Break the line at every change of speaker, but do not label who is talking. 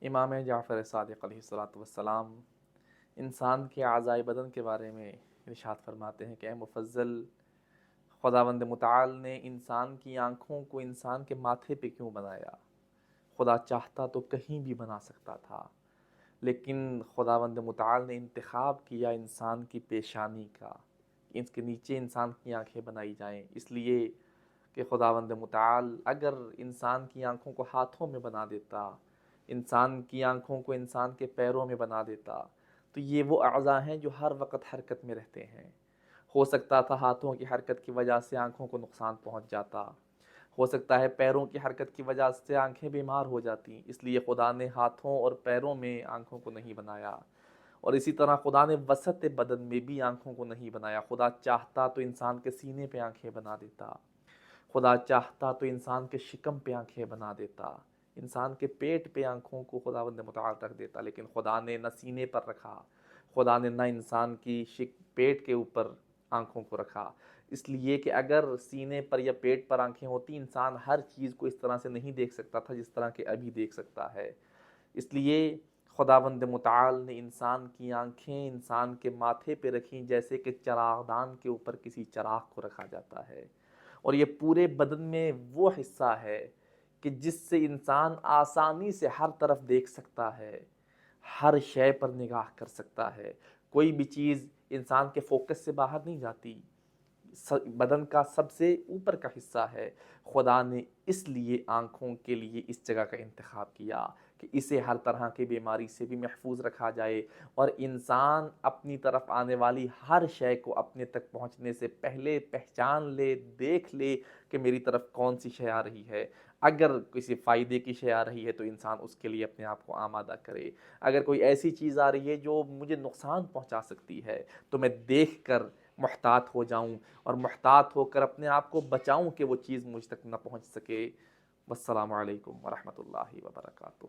امام جعفر صادق علیہ الصلوۃ والسلام انسان کے اعضائے بدن کے بارے میں ارشاد فرماتے ہیں کہ اے مفضل، خداوند متعال نے انسان کی آنکھوں کو انسان کے ماتھے پہ کیوں بنایا؟ خدا چاہتا تو کہیں بھی بنا سکتا تھا، لیکن خداوند متعال نے انتخاب کیا انسان کی پیشانی کا، اس کے نیچے انسان کی آنکھیں بنائی جائیں، اس لیے کہ خداوند متعال اگر انسان کی آنکھوں کو ہاتھوں میں بنا دیتا، انسان کی آنکھوں کو انسان کے پیروں میں بنا دیتا، تو یہ وہ اعضاء ہیں جو ہر وقت حرکت میں رہتے ہیں۔ ہو سکتا تھا ہاتھوں کی حرکت کی وجہ سے آنکھوں کو نقصان پہنچ جاتا، ہو سکتا ہے پیروں کی حرکت کی وجہ سے آنکھیں بیمار ہو جاتی، اس لیے خدا نے ہاتھوں اور پیروں میں آنکھوں کو نہیں بنایا۔ اور اسی طرح خدا نے وسط بدن میں بھی آنکھوں کو نہیں بنایا۔ خدا چاہتا تو انسان کے سینے پہ آنکھیں بنا دیتا، خدا چاہتا تو انسان کے شکم پہ آنکھیں بنا دیتا، انسان کے پیٹ پہ آنکھوں کو خداوند متعال رکھ دیتا، لیکن خدا نے نہ سینے پر رکھا، خدا نے نہ انسان کی پیٹ کے اوپر آنکھوں کو رکھا، اس لیے کہ اگر سینے پر یا پیٹ پر آنکھیں ہوتی، انسان ہر چیز کو اس طرح سے نہیں دیکھ سکتا تھا جس طرح کہ ابھی دیکھ سکتا ہے۔ اس لیے خداوند متعال نے انسان کی آنکھیں انسان کے ماتھے پہ رکھیں، جیسے کہ چراغ دان کے اوپر کسی چراغ کو رکھا جاتا ہے۔ اور یہ پورے بدن میں وہ حصہ ہے کہ جس سے انسان آسانی سے ہر طرف دیکھ سکتا ہے، ہر شے پر نگاہ کر سکتا ہے، کوئی بھی چیز انسان کے فوکس سے باہر نہیں جاتی، بدن کا سب سے اوپر کا حصہ ہے۔ خدا نے اس لیے آنکھوں کے لیے اس جگہ کا انتخاب کیا کہ اسے ہر طرح کی بیماری سے بھی محفوظ رکھا جائے، اور انسان اپنی طرف آنے والی ہر شے کو اپنے تک پہنچنے سے پہلے پہچان لے، دیکھ لے کہ میری طرف کون سی شے آ رہی ہے۔ اگر کسی فائدے کی شے آ رہی ہے تو انسان اس کے لیے اپنے آپ کو آمادہ کرے، اگر کوئی ایسی چیز آ رہی ہے جو مجھے نقصان پہنچا سکتی ہے تو میں دیکھ کر محتاط ہو جاؤں، اور محتاط ہو کر اپنے آپ کو بچاؤں کہ وہ چیز مجھ تک نہ پہنچ سکے۔ والسلام علیکم ورحمۃ اللہ وبرکاتہ۔